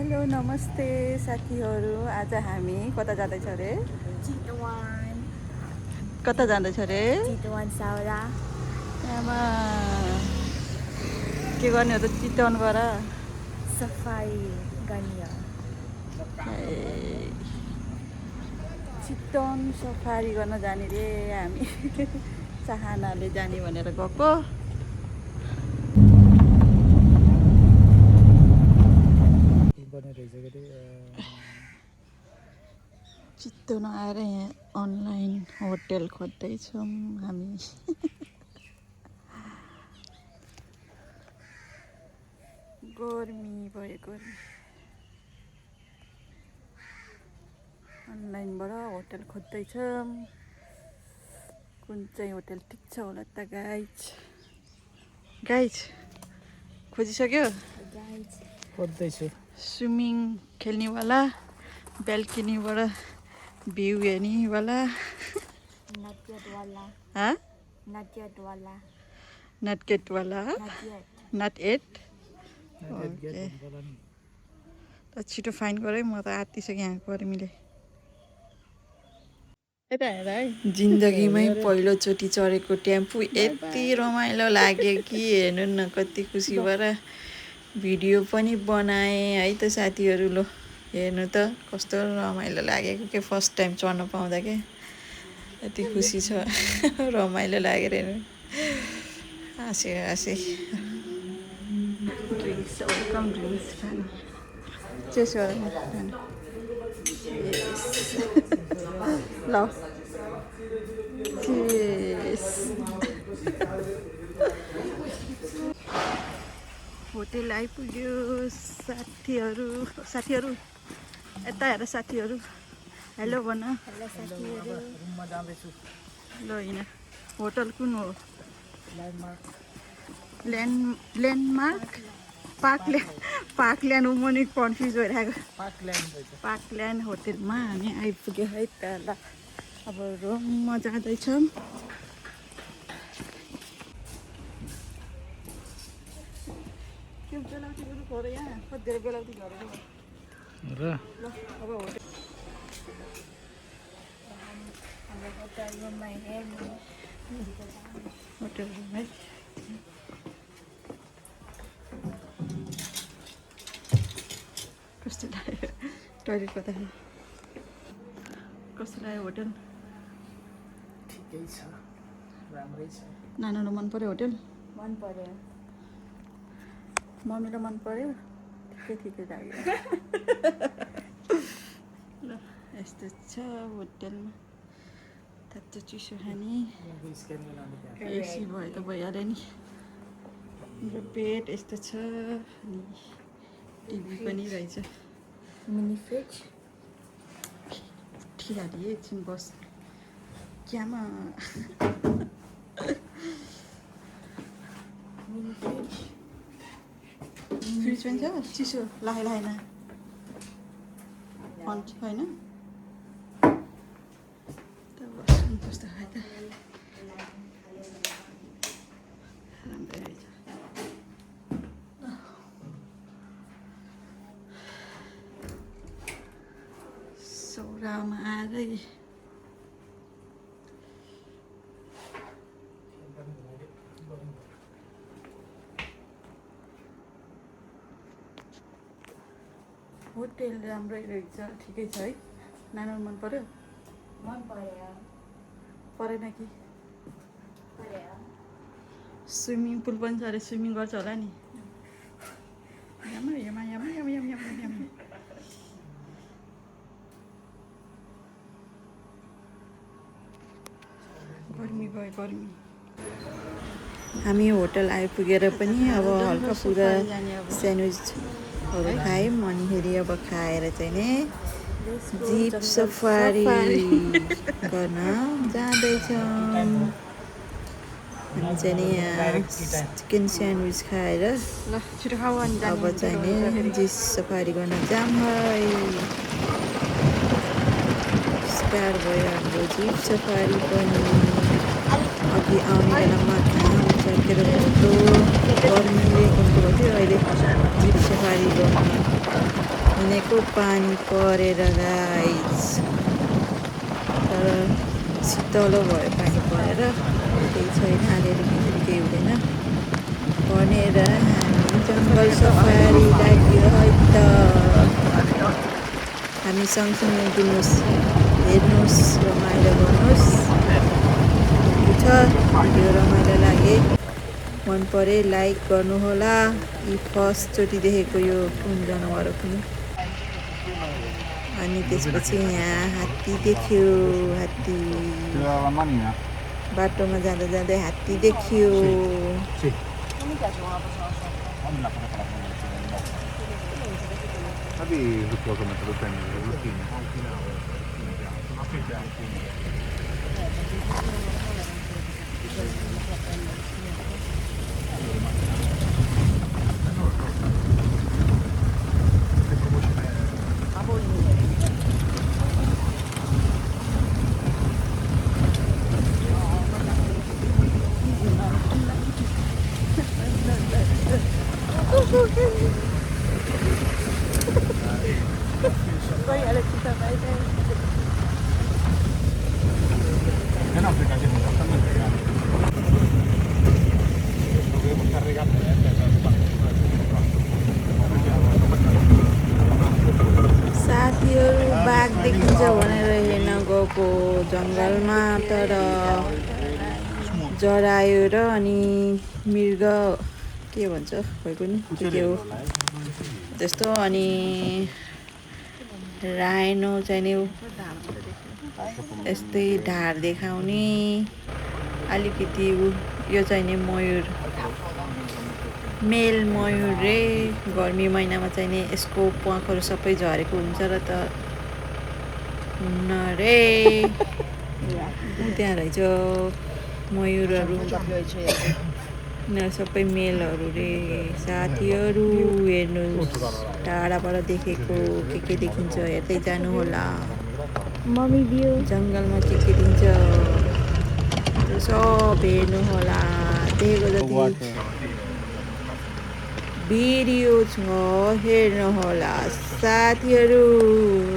Hello नमस्ते साथीहरू। आज हामी कता जाँदैछ रे? चितवन कता जाँदैछ रे? चितवन साउरा आमा के गर्ने हो त चितवन गएर? सफारी गर्ने हो। चितवन सफारी गर्न जाने रे हामी। चाहनाले जाने भनेर गएको। चितवन आएर यहाँ अनलाइन होटल खोज्दैछौँ हामी। गर्मी भयो गर्मी। अनलाइनबाट होटल खोज्दैछौँ। कुन चाहिँ होटल ठिक छ होला त गाइज? गाइज खोजिसक्यो? खोज्दैछु। Swimming खेल्नेवाला, ब्याल्कनीबाट view हेर्नेवाला। नटकेटवाला हाँ? नटकेटवाला नटकेटवाला नटकेट नट एट। ओके त छिटो फाइन गर है, म त आत्तिसकेँ यहाँ गर्मीले। यता हेर है, जिन्दगीमै पहिलोचोटि चढेको टेम्पू यति रमाइलो लाग्यो कि हेर्नु न, कति खुसी भएर भिडियो पनि बनाएँ है त साथीहरू। लो हेर्नु त कस्तो रमाइलो लागेको के, फर्स्ट टाइम चढ्न पाउँदा के यति खुसी छ। रमाइलो लागेर हेर्नु, हाँसे हाँसे। ड्रिङ्क्स वेलकम ड्रिङ्क्स खानु चेस गर खानु। ल चेस। होटेल आइपुग्यो साथीहरू। साथीहरू यता हेर साथीहरू, हेलो भन। हेलो साथीहरू। रुममा जाँदैछु। ल होइन, होटल कुन हो? ल्यान्डमार्क ल्यान्डमार्क पार्कल्यान्ड म नि कन्फ्युज भइरहेको। पार्कल्यान्ड होटेलमा हामी आइपुग्यो है त। ल अब रुममा जाँदैछौँ। त्यो बेलाउती गर्नु पऱ्यो यहाँ, कति धेरै बेलाउती गरेर। र ल अब होटेल हाम्रो होटल रुममा हेर्नु होटेल रुम है। कस्तो लाग्यो टोइलेट गर्दाखेरि? कस्तो लाग्यो होटेल? ठिकै छ, राम्रै छ। नानीलाई मन पऱ्यो होटेल? मन पर्यो। मम्मीलाई मन पऱ्यो? ठिकै ठिकै लाग्यो। ल यस्तो छ होटेलमा। तातो चिसो खाने, एसी भयो त भइहाल्यो नि। हाम्रो बेड यस्तो छ, अनि टिभी पनि रहेछ। मिनी फ्रिज उठिहालेँ एकछिन बस क्यामा। मिनी फ्रिज फ्रिज पनि छ चिसो लागेन होइन? त बस्नु कस्तो खायो त, राम्रै रहेछ। सौरामा आएरै होटेल राम्रै रहेछ, ठिकै छ है। नानीहरू मन पऱ्यो? मन पर्यो। परेन कि? पर्यो। स्विमिङ पुल पनि छ अरे, स्विमिङ गर्छ होला नि? यमा यमा यमा यमा यमा यमा यमा। गर्मी भयो गर्मी। हामी होटल आइपुगेर पनि अब हल्का पुरा स्यान्डविचहरू खायौँ। अनिखेरि अब खाएर चाहिँ नि जिप सफारी गर्न जाँदैछौँ। हामी चाहिँ नि यहाँ चिकन स्यान्डविच खाएर अब चाहिँ नि जिप सफारी गर्न जाम है। स्टार्ट भयो हाम्रो जिप सफारी पनि। अघि आउने बेलामा घाम चर्केर कस्तो गर्मीले कस्तो गर्थ्यो, अहिले जिप सफारी गर्न भनेको पानी परेर गाइस, तर शीतलो भयो पानी परेर, केही छैन, अलिअलि केही हुँदैन भनेर हामी जङ्गल सफारी लाग्यो है त। हामी सँगसँगै डुल्नुहोस्, हेर्नुहोस्, रमाइलो गर्नुहोस्। छ भिडियो रमाइलो लागे, मन परे लाइक गर्नुहोला। यी फर्स्टचोटि देखेको यो कुन जनावर हो कुन। अनि त्यसपछि यहाँ हात्ती देख्यो, हात्ती बाटोमा जाँदा जाँदै हात्ती देखियो। साथीहरू बाघ देखिन्छ भनेर हेर्न गएको जङ्गलमा, तर जरायो र अनि मृग के भन्छ खोइ पनि के हो त्यस्तो, अनि राइनो चाहिँ नि यस्तै ढाड देखाउने अलिकति यो चाहिँ नि मयूर, मेल मयूर रे। गर्मी महिनामा चाहिँ नि यसको प्वाखहरू सबै झरेको हुन्छ र त हुन्न रे। त्यहाँ रहेछ मयूरहरू, यिनीहरू सबै मेलहरू रे। साथीहरू हेर्नुहोस्, टाढाबाट देखेको के देखिन्छ हेर्दै जानु होला। मम्मी भ्यू जङ्गलमा के दिन्छ त्यो सब हेर्नु होला। देखेको जति भिडियो छ हेर्नु होला। साथीहरू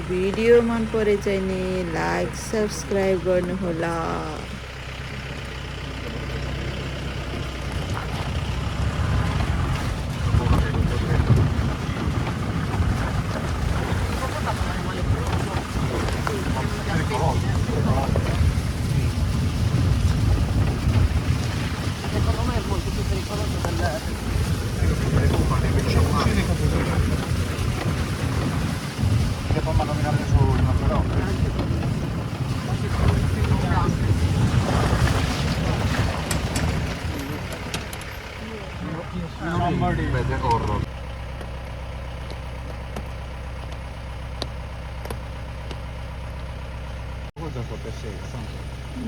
भिडियो मन परे चाहिँ नि लाइक सब्सक्राइब गर्नु होला।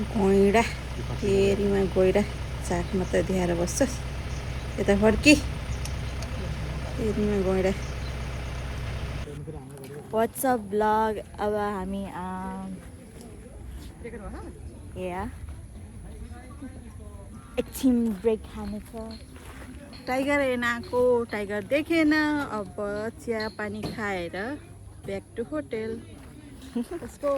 गैँडा फेरिमा गइडा चाक मात्र देखाएर बस्छस्, यता फर्की फेरिमा गइडा। WhatsApp blog. अब हामी एकछिन ब्रेक खाने छ। टाइगर हेर्न आएको, टाइगर देखेन। अब चिया पानी खाएर back to hotel. Let's go.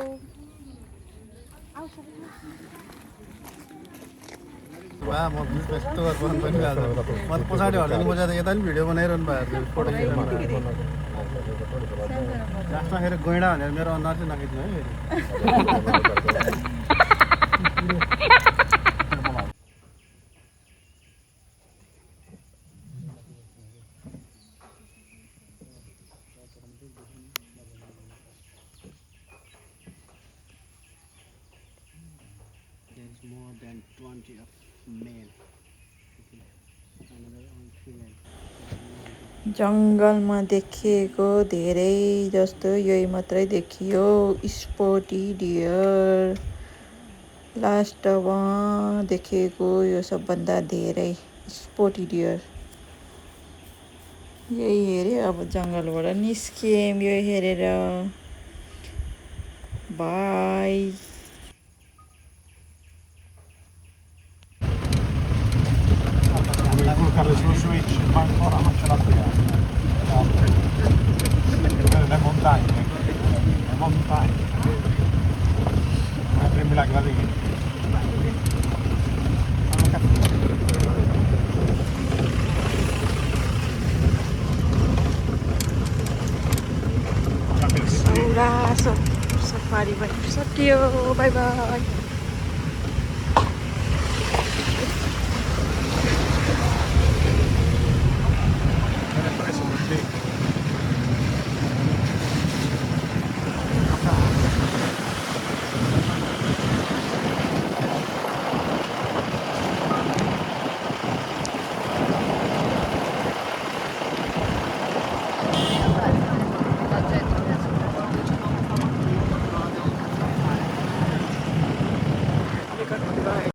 वाह म यस्तो गर्नु पनि आज म पछाडि हट्दैन, म चाहिँ यता पनि भिडियो बनाइरहनु भयो, फोटो खिचिरहनु भयो। लास्टमा फेरि गैँडा भनेर मेरो अनुहार चाहिँ नखिच्नु है फेरि। More than 20 of men. जङ्गलमा देखिएको धेरै जस्तो यही मात्रै देखियो, स्पोटी डियर। लास्टमा देखिएको यो सबभन्दा धेरै स्पोटी डियर। यही हेऱ्यो, अब जङ्गलबाट निस्कियौँ यो हेरेर। By. Switch, non ce l'ha qui. मिला के वाली सफारी पनि सकियो बाई बाई